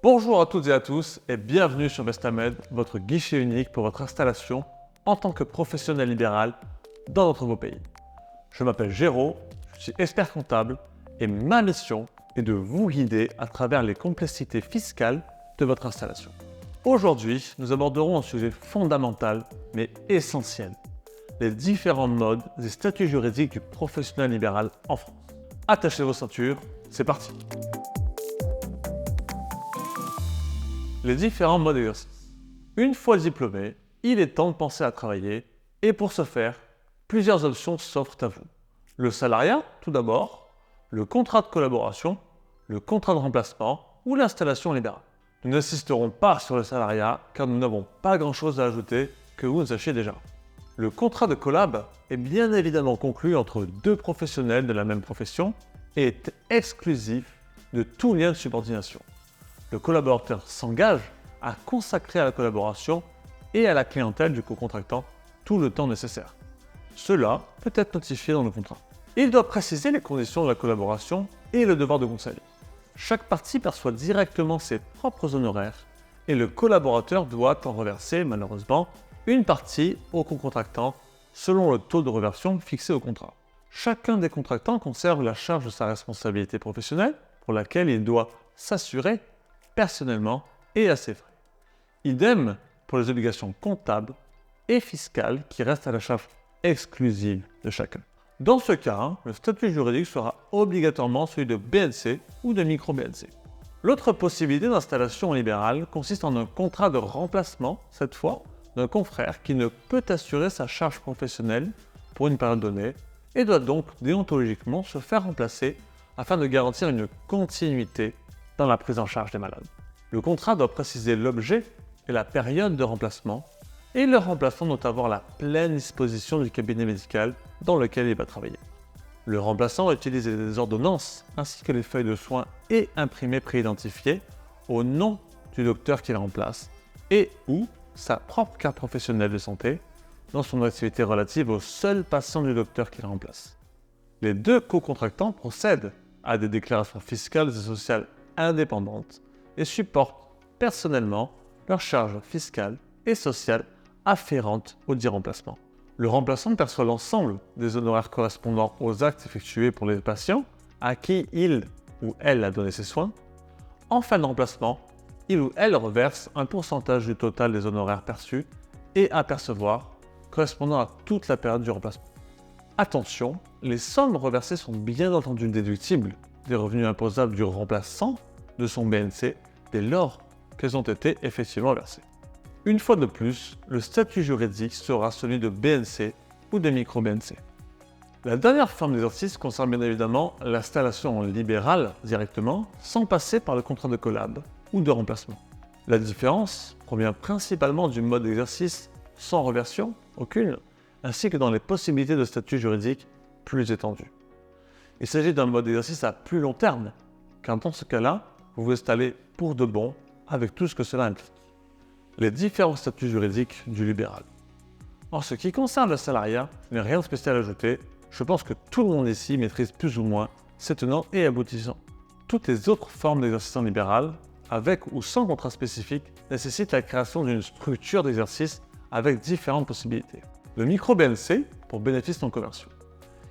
Bonjour à toutes et à tous et bienvenue sur Vestamed, votre guichet unique pour votre installation en tant que professionnel libéral dans notre beau pays. Je m'appelle Géraud, je suis expert comptable et ma mission est de vous guider à travers les complexités fiscales de votre installation. Aujourd'hui, nous aborderons un sujet fondamental mais essentiel, les différents modes et statuts juridiques du professionnel libéral en France. Attachez vos ceintures, c'est parti! Les différents modes d'exercice. Une fois diplômé, il est temps de penser à travailler et pour ce faire, plusieurs options s'offrent à vous. Le salariat, tout d'abord, le contrat de collaboration, le contrat de remplacement ou l'installation libérale. Nous n'insisterons pas sur le salariat car nous n'avons pas grand-chose à ajouter que vous ne sachiez déjà. Le contrat de collab est bien évidemment conclu entre deux professionnels de la même profession et est exclusif de tout lien de subordination. Le collaborateur s'engage à consacrer à la collaboration et à la clientèle du co-contractant tout le temps nécessaire. Cela peut être notifié dans le contrat. Il doit préciser les conditions de la collaboration et le devoir de conseil. Chaque partie perçoit directement ses propres honoraires et le collaborateur doit en reverser malheureusement une partie au co-contractant selon le taux de reversion fixé au contrat. Chacun des contractants conserve la charge de sa responsabilité professionnelle pour laquelle il doit s'assurer personnellement et à ses frais. Idem pour les obligations comptables et fiscales qui restent à la charge exclusive de chacun. Dans ce cas, le statut juridique sera obligatoirement celui de BNC ou de micro-BNC. L'autre possibilité d'installation libérale consiste en un contrat de remplacement, cette fois, d'un confrère qui ne peut assurer sa charge professionnelle pour une période donnée et doit donc déontologiquement se faire remplacer afin de garantir une continuité dans la prise en charge des malades. Le contrat doit préciser l'objet et la période de remplacement et le remplaçant doit avoir la pleine disposition du cabinet médical dans lequel il va travailler. Le remplaçant doit utiliser des ordonnances ainsi que les feuilles de soins et imprimés préidentifiés au nom du docteur qui le remplace et ou sa propre carte professionnelle de santé dans son activité relative au seul patient du docteur qui le remplace. Les deux co-contractants procèdent à des déclarations fiscales et sociales indépendantes et supportent personnellement leurs charges fiscales et sociales afférentes au dit remplacement. Le remplaçant perçoit l'ensemble des honoraires correspondant aux actes effectués pour les patients à qui il ou elle a donné ses soins. En fin de remplacement, il ou elle reverse un pourcentage du total des honoraires perçus et à percevoir correspondant à toute la période du remplacement. Attention, les sommes reversées sont bien entendu déductibles des revenus imposables du remplaçant de son BNC dès lors qu'elles ont été effectivement versées. Une fois de plus, le statut juridique sera celui de BNC ou de micro-BNC. La dernière forme d'exercice concerne bien évidemment l'installation en libéral directement, sans passer par le contrat de collab ou de remplacement. La différence provient principalement du mode d'exercice sans reversion, aucune, ainsi que dans les possibilités de statut juridique plus étendues. Il s'agit d'un mode d'exercice à plus long terme, car dans ce cas-là, vous vous installez pour de bon avec tout ce que cela implique. Les différents statuts juridiques du libéral. En ce qui concerne le salariat, je n'ai rien de spécial à ajouter. Je pense que tout le monde ici maîtrise plus ou moins ses tenants et aboutissants. Toutes les autres formes d'exercice en libéral, avec ou sans contrat spécifique, nécessitent la création d'une structure d'exercice avec différentes possibilités. Le micro-BNC pour bénéfices non commerciaux.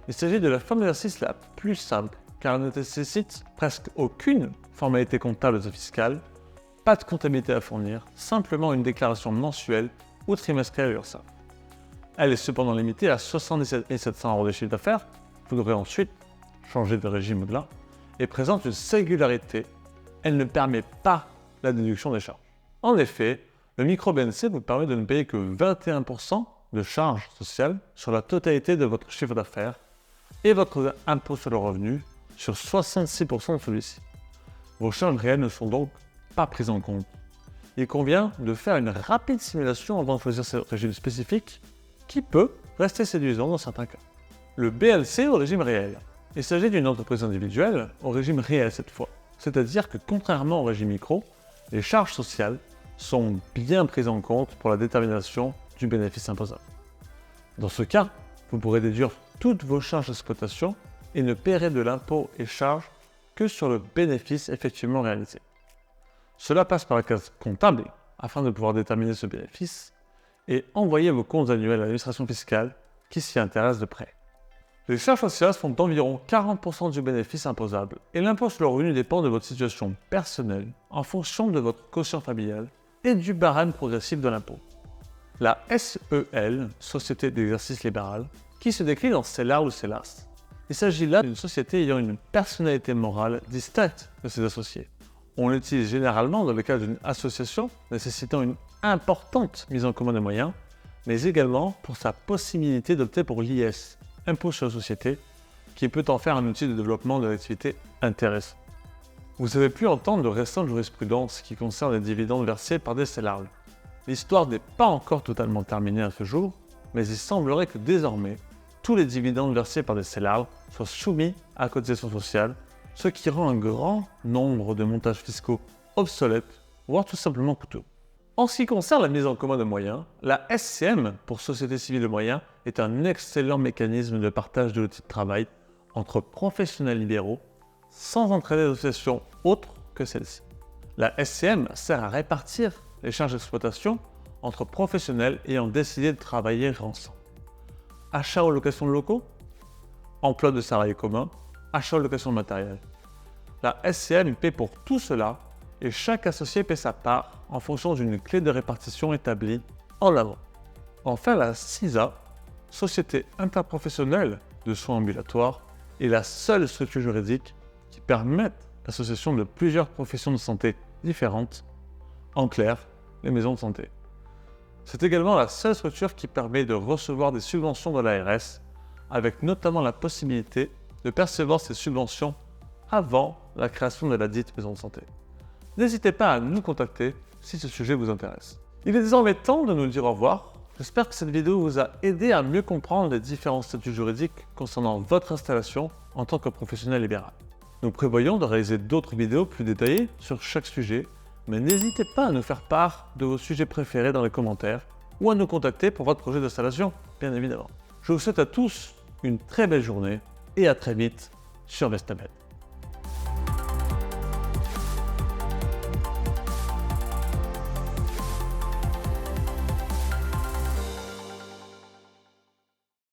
Il s'agit de la forme d'exercice la plus simple, car elle ne nécessite presque aucune formalité comptable ou fiscale, pas de comptabilité à fournir, simplement une déclaration mensuelle ou trimestrielle à l'URSSAF. Elle est cependant limitée à 77 700 € de chiffre d'affaires, vous devrez ensuite changer de régime au-delà, et présente une singularité, elle ne permet pas la déduction des charges. En effet, le micro-BNC vous permet de ne payer que 21% de charges sociales sur la totalité de votre chiffre d'affaires et votre impôt sur le revenu sur 66% de celui-ci. Vos charges réelles ne sont donc pas prises en compte. Il convient de faire une rapide simulation avant de choisir ce régime spécifique qui peut rester séduisant dans certains cas. Le BNC au régime réel. Il s'agit d'une entreprise individuelle au régime réel cette fois. C'est-à-dire que contrairement au régime micro, les charges sociales sont bien prises en compte pour la détermination du bénéfice imposable. Dans ce cas, vous pourrez déduire toutes vos charges d'exploitation et ne paierez de l'impôt et charges que sur le bénéfice effectivement réalisé. Cela passe par la case comptable afin de pouvoir déterminer ce bénéfice et envoyer vos comptes annuels à l'administration fiscale qui s'y intéresse de près. Les charges sociales font environ 40% du bénéfice imposable et l'impôt sur le revenu dépend de votre situation personnelle en fonction de votre quotient familial et du barème progressif de l'impôt. La SEL, Société d'exercice libéral, qui se décline en CELAR ou CELAS. Il s'agit là d'une société ayant une personnalité morale distincte de ses associés. On l'utilise généralement dans le cadre d'une association nécessitant une importante mise en commun des moyens, mais également pour sa possibilité d'opter pour l'IS, impôt sur la société, qui peut en faire un outil de développement de l'activité intéressante. Vous avez pu entendre de récentes jurisprudences qui concernent les dividendes versés par des CELAR. L'histoire n'est pas encore totalement terminée à ce jour, mais il semblerait que désormais, tous les dividendes versés par des CELAR soient soumis à cotisation sociale, ce qui rend un grand nombre de montages fiscaux obsolètes, voire tout simplement coûteux. En ce qui concerne la mise en commun de moyens, la SCM, pour Société Civile de Moyens, est un excellent mécanisme de partage de l'outil de travail entre professionnels libéraux, sans entraîner d'associations autres que celle-ci. La SCM sert à répartir les charges d'exploitation entre professionnels ayant décidé de travailler ensemble. Achat ou location de locaux, emploi de salariés communs, achat ou location de matériel. La SCM paie pour tout cela et chaque associé paie sa part en fonction d'une clé de répartition établie en amont. Enfin, la CISA, Société interprofessionnelle de soins ambulatoires, est la seule structure juridique qui permette l'association de plusieurs professions de santé différentes, en clair, les maisons de santé. C'est également la seule structure qui permet de recevoir des subventions de l'ARS, avec notamment la possibilité de percevoir ces subventions avant la création de la dite maison de santé. N'hésitez pas à nous contacter si ce sujet vous intéresse. Il est désormais temps de nous dire au revoir. J'espère que cette vidéo vous a aidé à mieux comprendre les différents statuts juridiques concernant votre installation en tant que professionnel libéral. Nous prévoyons de réaliser d'autres vidéos plus détaillées sur chaque sujet, mais n'hésitez pas à nous faire part de vos sujets préférés dans les commentaires ou à nous contacter pour votre projet d'installation, bien évidemment. Je vous souhaite à tous une très belle journée et à très vite sur Vestamed.